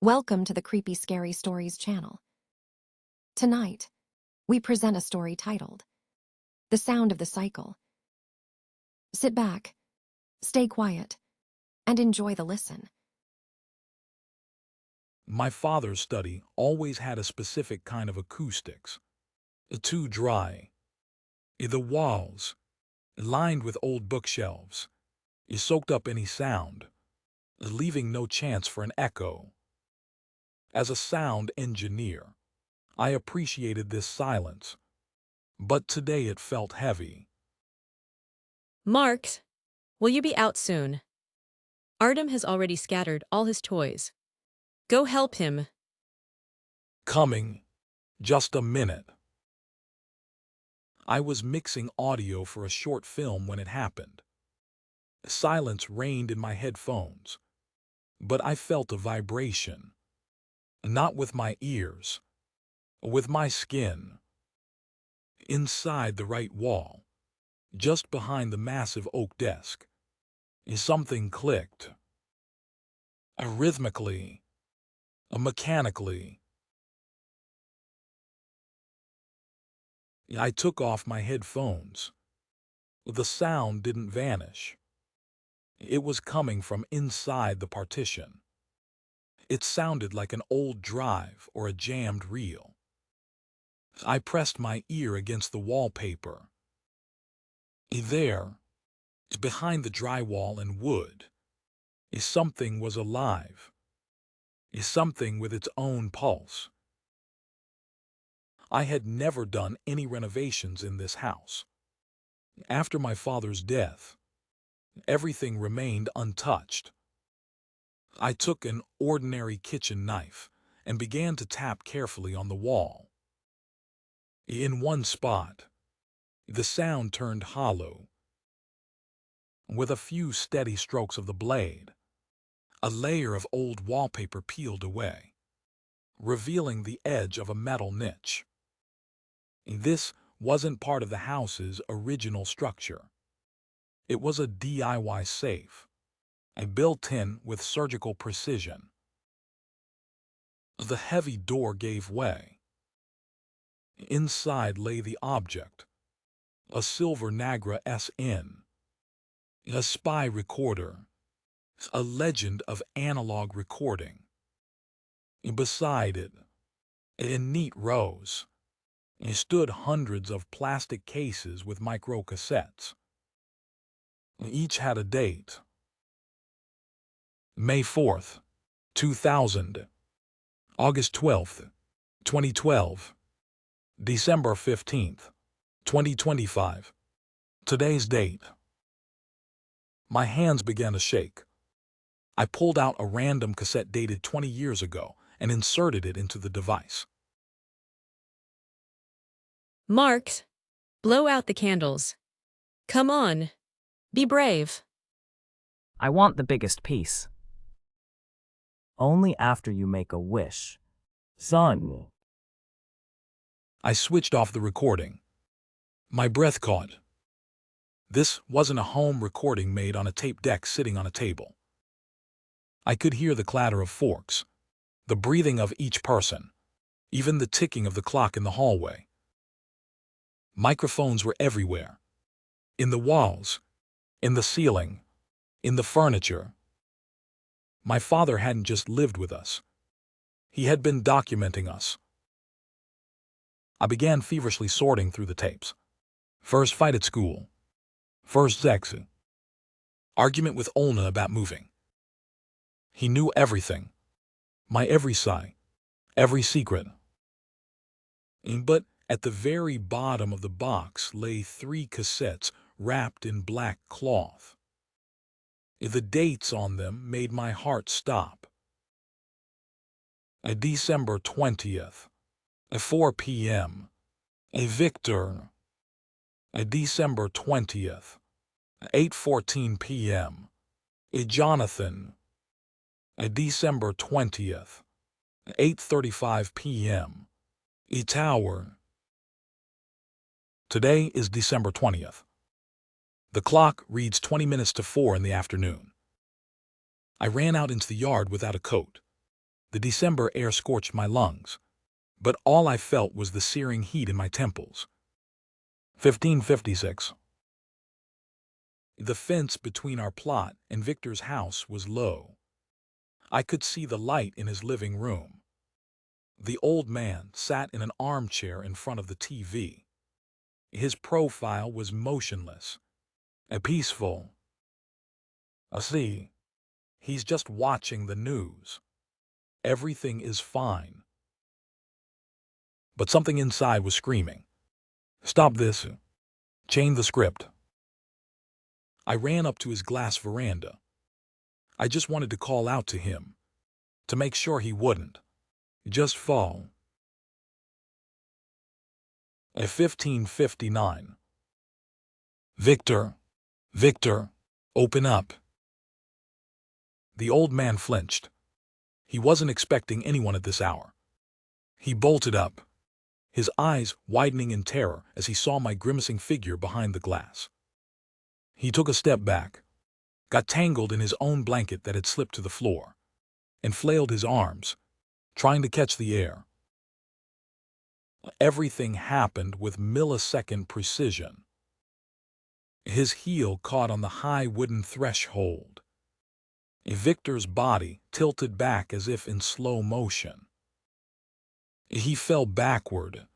Welcome to the Creepy Scary Stories channel. Tonight, we present a story titled, The Sound of the Cycle. Sit back, stay quiet, and enjoy the listen. My father's study always had a specific kind of acoustics. Too dry. The walls, lined with old bookshelves, soaked up any sound, leaving no chance for an echo. As a sound engineer, I appreciated this silence, but today it felt heavy. Marks, will you be out soon? Artem has already scattered all his toys. Go help him. Coming, just a minute. I was mixing audio for a short film when it happened. Silence reigned in my headphones, but I felt a vibration. Not with my ears, with my skin. Inside the right wall, just behind the massive oak desk, something clicked. Rhythmically, mechanically. I took off my headphones. The sound didn't vanish. It was coming from inside the partition. It sounded like an old drive or a jammed reel. I pressed my ear against the wallpaper. There, behind the drywall and wood, something was alive. Something with its own pulse. I had never done any renovations in this house. After my father's death, everything remained untouched. I took an ordinary kitchen knife and began to tap carefully on the wall. In one spot, the sound turned hollow. With a few steady strokes of the blade, a layer of old wallpaper peeled away, revealing the edge of a metal niche. This wasn't part of the house's original structure. It was a DIY safe, built in with surgical precision. The heavy door gave way. Inside lay the object, a silver Nagra SN, a spy recorder, a legend of analog recording. Beside it, in neat rows, stood hundreds of plastic cases with microcassettes. Each had a date. May 4th, 2000, August 12th, 2012, December 15th, 2025. Today's date. My hands began to shake. I pulled out a random cassette dated 20 years ago and inserted it into the device. Marks, blow out the candles. Come on. Be brave. I want the biggest piece. Only after you make a wish. Son. I switched off the recording. My breath caught. This wasn't a home recording made on a tape deck sitting on a table. I could hear the clatter of forks, the breathing of each person, even the ticking of the clock in the hallway. Microphones were everywhere. In the walls, in the ceiling, in the furniture. My father hadn't just lived with us. He had been documenting us. I began feverishly sorting through the tapes. First fight at school. First sex. Argument with Olna about moving. He knew everything. My every sigh. Every secret. But at the very bottom of the box lay 3 cassettes wrapped in black cloth. The dates on them made my heart stop. December 20th, 4 p.m. Victor. December 20th, 8:14 p.m. Jonathan. December 20th, 8:35 p.m. Tower. Today is December 20th. The clock reads 20 minutes to 4 in the afternoon. I ran out into the yard without a coat. The December air scorched my lungs, but all I felt was the searing heat in my temples. 1556. The fence between our plot and Victor's house was low. I could see the light in his living room. The old man sat in an armchair in front of the TV. His profile was motionless, peaceful. See, he's just watching the news. Everything is fine. But something inside was screaming, "Stop this! Change the script." I ran up to his glass veranda. I just wanted to call out to him, to make sure he wouldn't just fall. 1559. Victor, Victor, open up. The old man flinched. He wasn't expecting anyone at this hour. He bolted up, his eyes widening in terror as he saw my grimacing figure behind the glass. He took a step back, got tangled in his own blanket that had slipped to the floor, and flailed his arms, trying to catch the air. Everything happened with millisecond precision. His heel caught on the high wooden threshold. Victor's body tilted back as if in slow motion. He fell backward,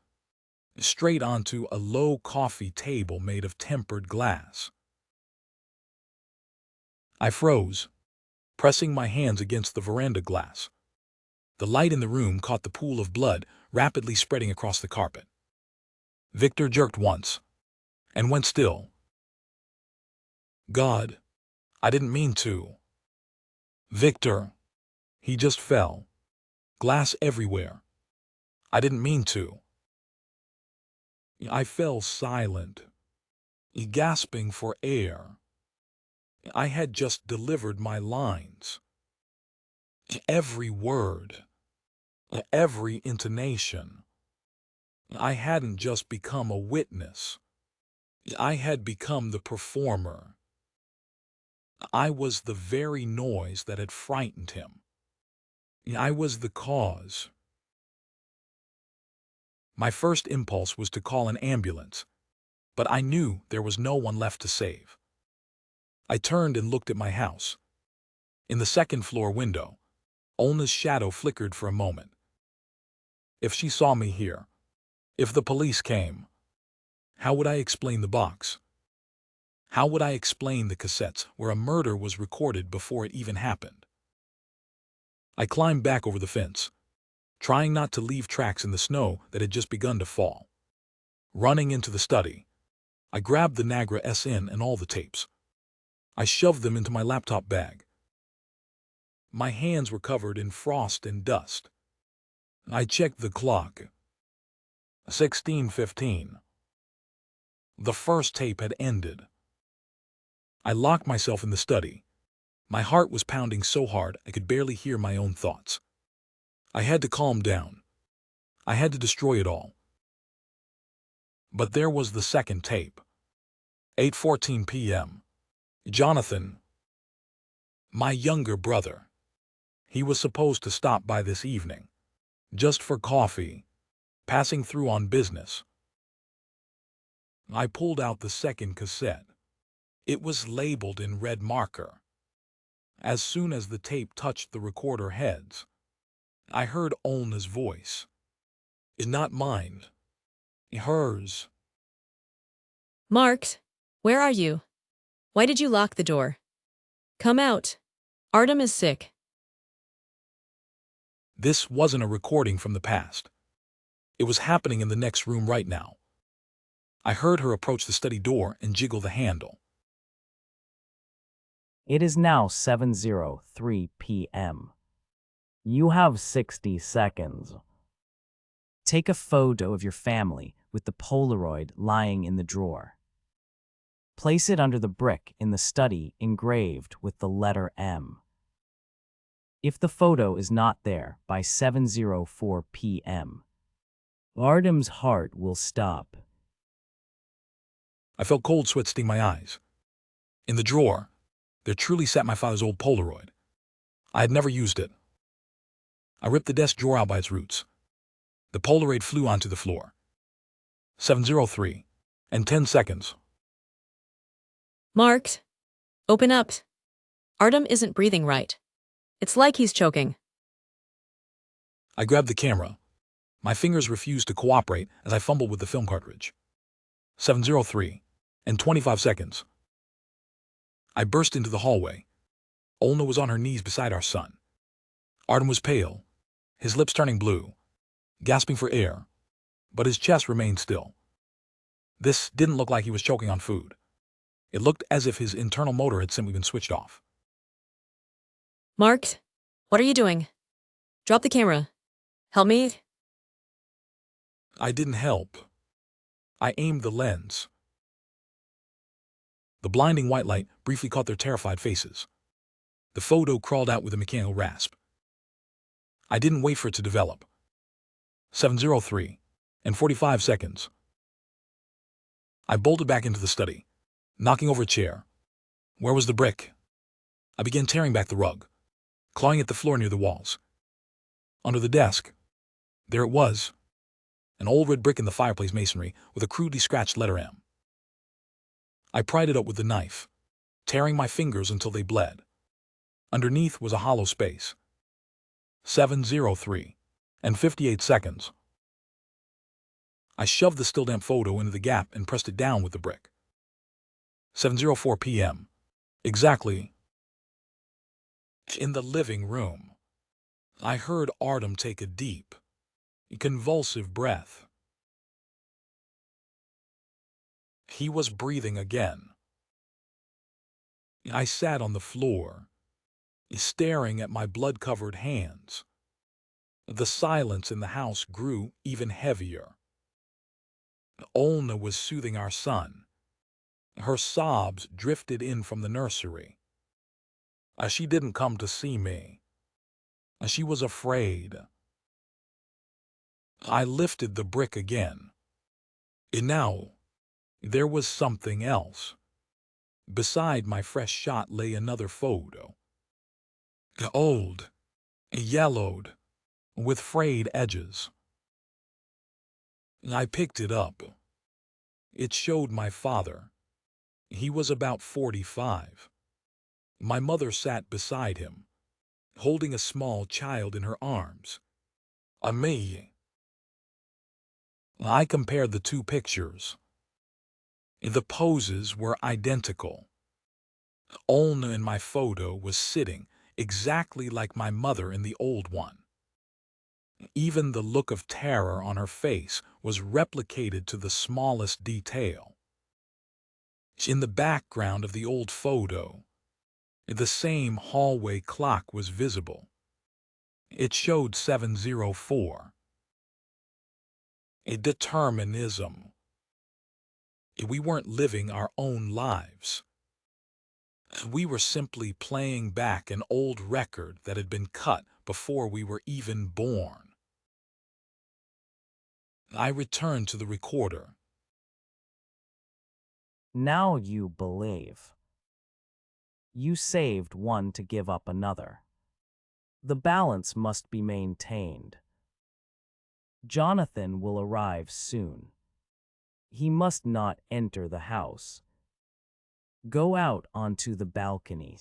straight onto a low coffee table made of tempered glass. I froze, pressing my hands against the veranda glass. The light in the room caught the pool of blood rapidly spreading across the carpet. Victor jerked once, and went still. God, I didn't mean to. Victor, he just fell. Glass everywhere. I didn't mean to. I fell silent, gasping for air. I had just delivered my lines. Every word, every intonation. I hadn't just become a witness. I had become the performer. I was the very noise that had frightened him. I was the cause. My first impulse was to call an ambulance, but I knew there was no one left to save. I turned and looked at my house. In the second-floor window, Olna's shadow flickered for a moment. If she saw me here, if the police came, how would I explain the box? How would I explain the cassettes where a murder was recorded before it even happened? I climbed back over the fence, trying not to leave tracks in the snow that had just begun to fall. Running into the study, I grabbed the Nagra SN and all the tapes. I shoved them into my laptop bag. My hands were covered in frost and dust. I checked the clock. 16:15. The first tape had ended. I locked myself in the study. My heart was pounding so hard I could barely hear my own thoughts. I had to calm down. I had to destroy it all. But there was the second tape. 8:14 p.m. Jonathan, my younger brother. He was supposed to stop by this evening, just for coffee, passing through on business. I pulled out the second cassette. It was labeled in red marker. As soon as the tape touched the recorder heads, I heard Olna's voice. Not mine. Hers. Marks, where are you? Why did you lock the door? Come out. Artem is sick. This wasn't a recording from the past. It was happening in the next room right now. I heard her approach the study door and jiggle the handle. It is now 7:03 p.m. You have 60 seconds. Take a photo of your family with the Polaroid lying in the drawer. Place it under the brick in the study engraved with the letter M. If the photo is not there by 7:04 p.m., Artem's heart will stop. I felt cold sweat sting my eyes. In the drawer, there truly sat my father's old Polaroid. I had never used it. I ripped the desk drawer out by its roots. The Polaroid flew onto the floor. 7:03 and 10 seconds. Mark, open up. Artem isn't breathing right. It's like he's choking. I grabbed the camera. My fingers refused to cooperate as I fumbled with the film cartridge. 7:03 and 25 seconds. I burst into the hallway. Olna was on her knees beside our son. Artem was pale, his lips turning blue, gasping for air, but his chest remained still. This didn't look like he was choking on food. It looked as if his internal motor had simply been switched off. Mark, what are you doing? Drop the camera. Help me? I didn't help. I aimed the lens. The blinding white light briefly caught their terrified faces. The photo crawled out with a mechanical rasp. I didn't wait for it to develop. 7:03 and 45 seconds. I bolted back into the study, knocking over a chair. Where was the brick? I began tearing back the rug, clawing at the floor near the walls. Under the desk, there it was, an old red brick in the fireplace masonry with a crudely scratched letter M. I pried it up with the knife, tearing my fingers until they bled. Underneath was a hollow space. 7:03 and 58 seconds. I shoved the still damp photo into the gap and pressed it down with the brick. 7:04 p.m. Exactly. In the living room, I heard Artem take a deep, convulsive breath. He was breathing again. I sat on the floor, staring at my blood-covered hands. The silence in the house grew even heavier. Olna was soothing our son. Her sobs drifted in from the nursery. She didn't come to see me. She was afraid. I lifted the brick again. And now, there was something else. Beside my fresh shot lay another photo. Old, yellowed, with frayed edges. I picked it up. It showed my father. He was about 45. My mother sat beside him, holding a small child in her arms. Me. I compared the two pictures. The poses were identical. Olna in my photo was sitting exactly like my mother in the old one. Even the look of terror on her face was replicated to the smallest detail. In the background of the old photo, the same hallway clock was visible. It showed 7:04. A determinism. We weren't living our own lives. We were simply playing back an old record that had been cut before we were even born. I returned to the recorder. Now you believe. You saved one to give up another. The balance must be maintained. Jonathan will arrive soon. He must not enter the house. Go out onto the balcony.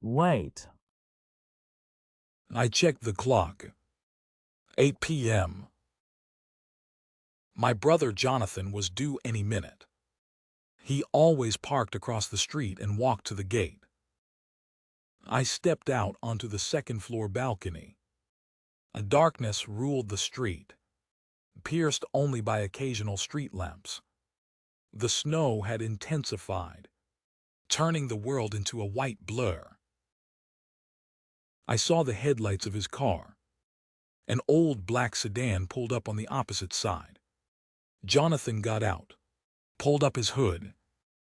Wait. I checked the clock. 8 p.m. My brother Jonathan was due any minute. He always parked across the street and walked to the gate. I stepped out onto the second-floor balcony. A darkness ruled the street, pierced only by occasional street lamps. The snow had intensified, turning the world into a white blur. I saw the headlights of his car. An old black sedan pulled up on the opposite side. Jonathan got out, pulled up his hood,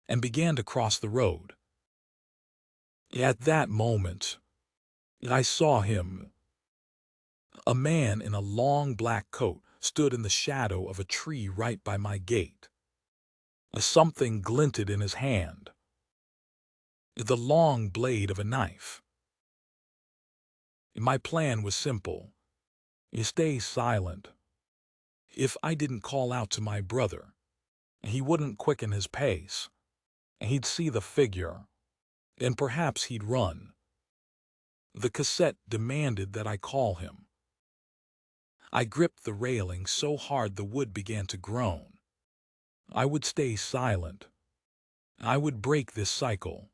and began to cross the road. At that moment, I saw him. A man in a long black coat stood in the shadow of a tree right by my gate. Something glinted in his hand. The long blade of a knife. My plan was simple. Stay silent. If I didn't call out to my brother, he wouldn't quicken his pace. He'd see the figure, and perhaps he'd run. The cassette demanded that I call him. I gripped the railing so hard the wood began to groan. I would stay silent. I would break this cycle.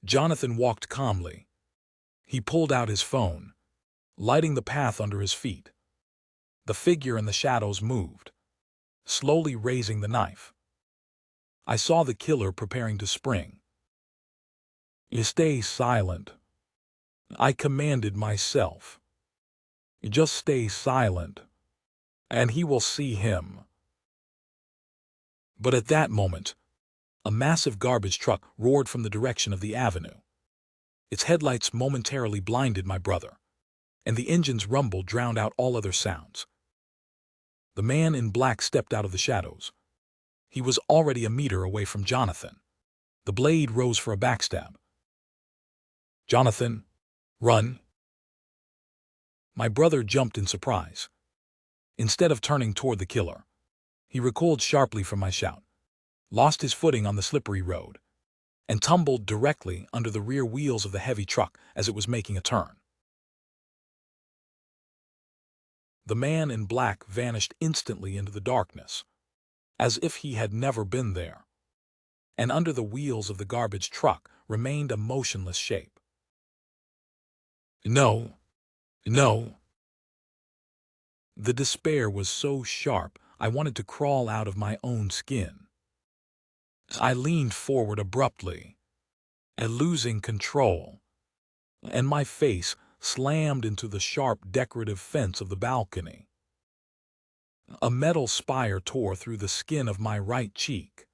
Jonathan walked calmly. He pulled out his phone, lighting the path under his feet. The figure in the shadows moved, slowly raising the knife. I saw the killer preparing to spring. Stay silent. I commanded myself. Just stay silent, and he will see him. But at that moment, a massive garbage truck roared from the direction of the avenue. Its headlights momentarily blinded my brother, and the engine's rumble drowned out all other sounds. The man in black stepped out of the shadows. He was already a meter away from Jonathan. The blade rose for a backstab. "Jonathan, run!" My brother jumped in surprise. Instead of turning toward the killer, he recoiled sharply from my shout, lost his footing on the slippery road, and tumbled directly under the rear wheels of the heavy truck as it was making a turn. The man in black vanished instantly into the darkness, as if he had never been there, and under the wheels of the garbage truck remained a motionless shape. No, no. The despair was so sharp I wanted to crawl out of my own skin. I leaned forward abruptly, losing control, and my face slammed into the sharp decorative fence of the balcony. A metal spire tore through the skin of my right cheek,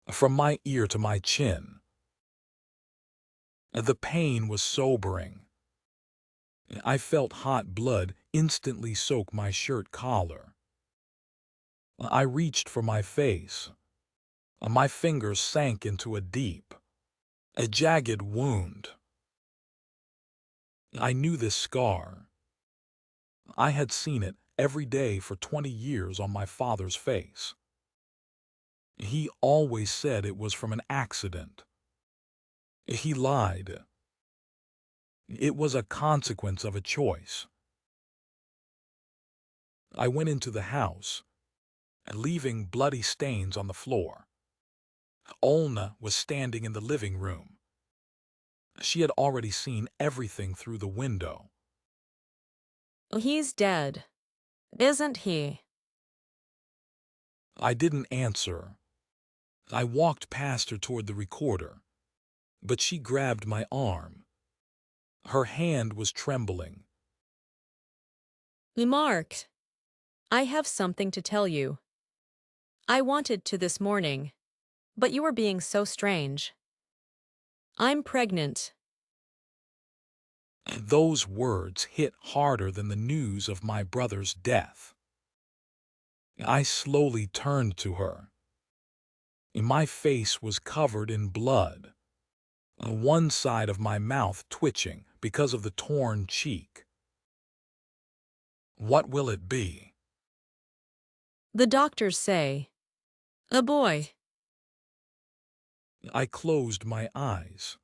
from my ear to my chin. The pain was sobering. I felt hot blood instantly soak my shirt collar. I reached for my face. My fingers sank into a deep, jagged wound. I knew this scar. I had seen it every day for 20 years on my father's face. He always said it was from an accident. He lied. It was a consequence of a choice. I went into the house, leaving bloody stains on the floor. Olna was standing in the living room. She had already seen everything through the window. He's dead, isn't he? I didn't answer. I walked past her toward the recorder, but she grabbed my arm. Her hand was trembling. Mark, I have something to tell you. I wanted to this morning, but you were being so strange. I'm pregnant. Those words hit harder than the news of my brother's death. I slowly turned to her. My face was covered in blood, one side of my mouth twitching because of the torn cheek. What will it be? The doctors say, a boy. I closed my eyes.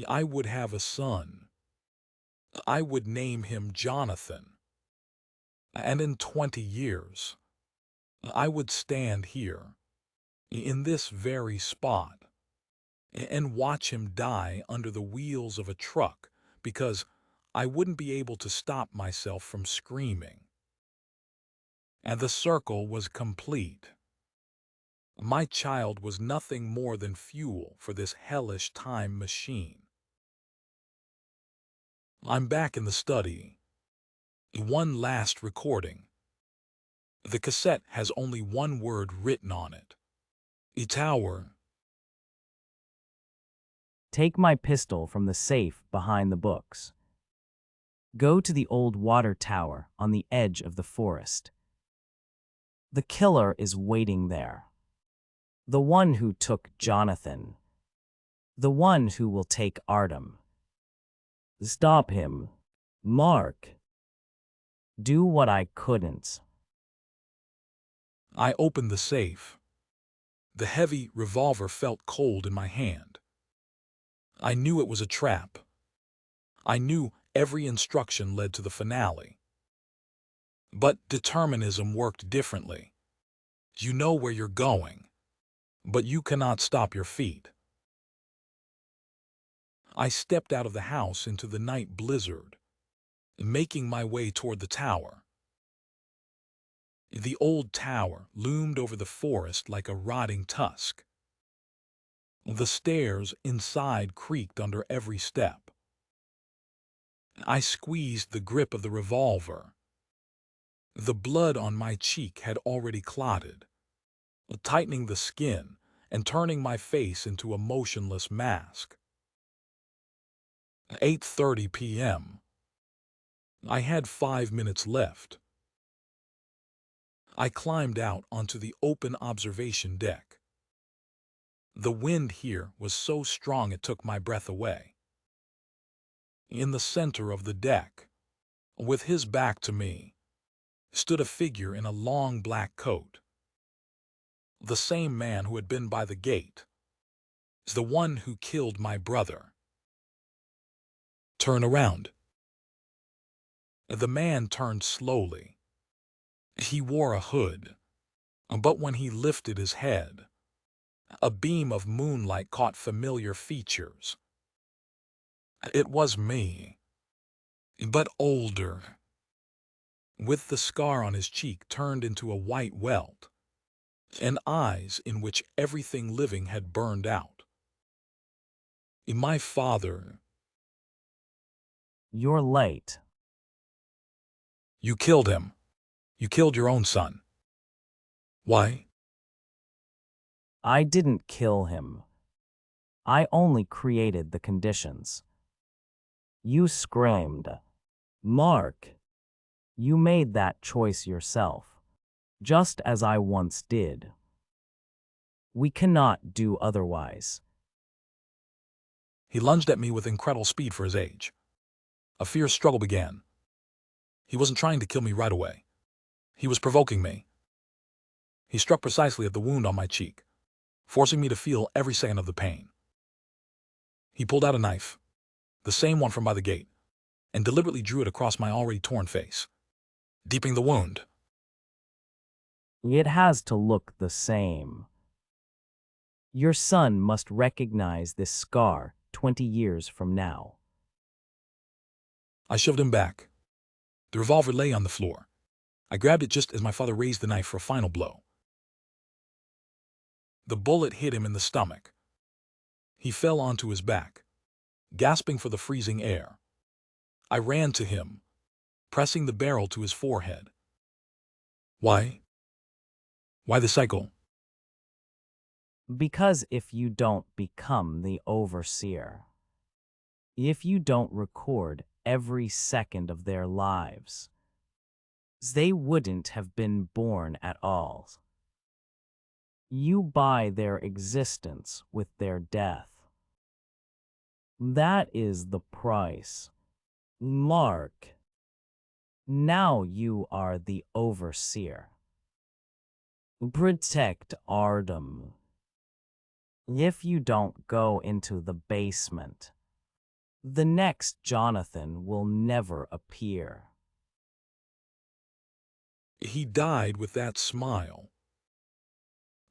I would have a son. I would name him Jonathan. And in 20 years, I would stand here, in this very spot, and watch him die under the wheels of a truck because I wouldn't be able to stop myself from screaming. And the circle was complete. My child was nothing more than fuel for this hellish time machine. I'm back in the study. One last recording. The cassette has only one word written on it. Tower. Take my pistol from the safe behind the books. Go to the old water tower on the edge of the forest. The killer is waiting there. The one who took Jonathan. The one who will take Artem. Stop him. Mark, do what I couldn't. I opened the safe. The heavy revolver felt cold in my hand. I knew it was a trap. I knew every instruction led to the finale. But determinism worked differently. You know where you're going, but you cannot stop your feet. I stepped out of the house into the night blizzard, making my way toward the tower. The old tower loomed over the forest like a rotting tusk. The stairs inside creaked under every step. I squeezed the grip of the revolver. The blood on my cheek had already clotted, tightening the skin and turning my face into a motionless mask. 8:30 p.m. I had 5 minutes left. I climbed out onto the open observation deck. The wind here was so strong it took my breath away. In the center of the deck, with his back to me, stood a figure in a long black coat. The same man who had been by the gate. The one who killed my brother. Turn around. The man turned slowly. He wore a hood, but when he lifted his head, a beam of moonlight caught familiar features. It was me, but older, with the scar on his cheek turned into a white welt, and eyes in which everything living had burned out. My father. You're late. You killed him. You killed your own son. Why? I didn't kill him. I only created the conditions. You screamed, Mark. You made that choice yourself, just as I once did. We cannot do otherwise. He lunged at me with incredible speed for his age. A fierce struggle began. He wasn't trying to kill me right away. He was provoking me. He struck precisely at the wound on my cheek, forcing me to feel every second of the pain. He pulled out a knife, the same one from by the gate, and deliberately drew it across my already torn face, deepening the wound. It has to look the same. Your son must recognize this scar 20 years from now. I shoved him back. The revolver lay on the floor. I grabbed it just as my father raised the knife for a final blow. The bullet hit him in the stomach. He fell onto his back, gasping for the freezing air. I ran to him, pressing the barrel to his forehead. Why? Why the cycle? Because if you don't become the overseer, if you don't record every second of their lives, they wouldn't have been born at all. You buy their existence with their death. That is the price. Mark, now you are the overseer. Protect Artem. If you don't go into the basement, the next Jonathan will never appear. He died with that smile.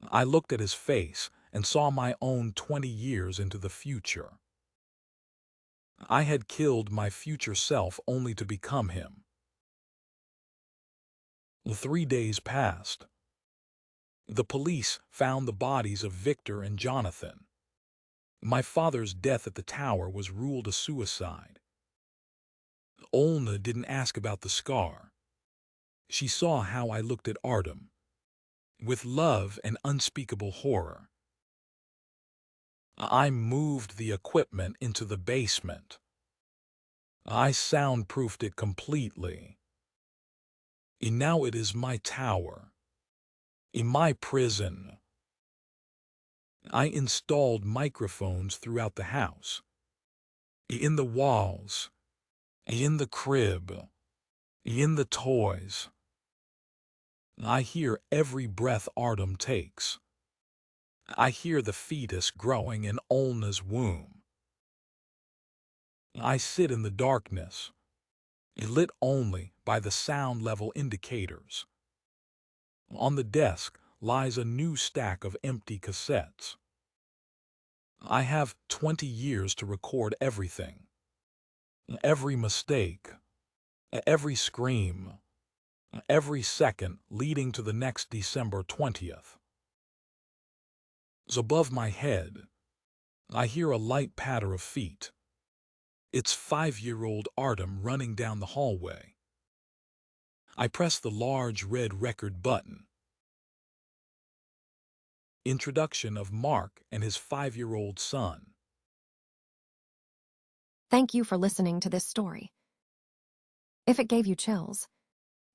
I looked at his face and saw my own 20 years into the future. I had killed my future self only to become him. 3 days passed. The police found the bodies of Victor and Jonathan. My father's death at the tower was ruled a suicide. Olna didn't ask about the scar. She saw how I looked at Artem, with love and unspeakable horror. I moved the equipment into the basement. I soundproofed it completely. And now it is my tower, in my prison. I installed microphones throughout the house, in the walls, in the crib, in the toys. I hear every breath Artem takes. I hear the fetus growing in Olna's womb. I sit in the darkness, lit only by the sound level indicators. On the desk lies a new stack of empty cassettes. I have 20 years to record everything. Every mistake, every scream, every second leading to the next December 20th. Above my head, I hear a light patter of feet. It's 5-year-old Artem running down the hallway. I press the large red record button. Introduction of Mark and his 5-year-old son. Thank you for listening to this story. If it gave you chills,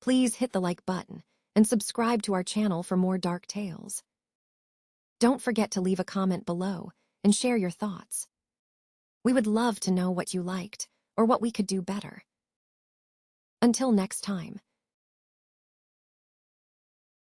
please hit the like button and subscribe to our channel for more dark tales. Don't forget to leave a comment below and share your thoughts. We would love to know what you liked or what we could do better. Until next time.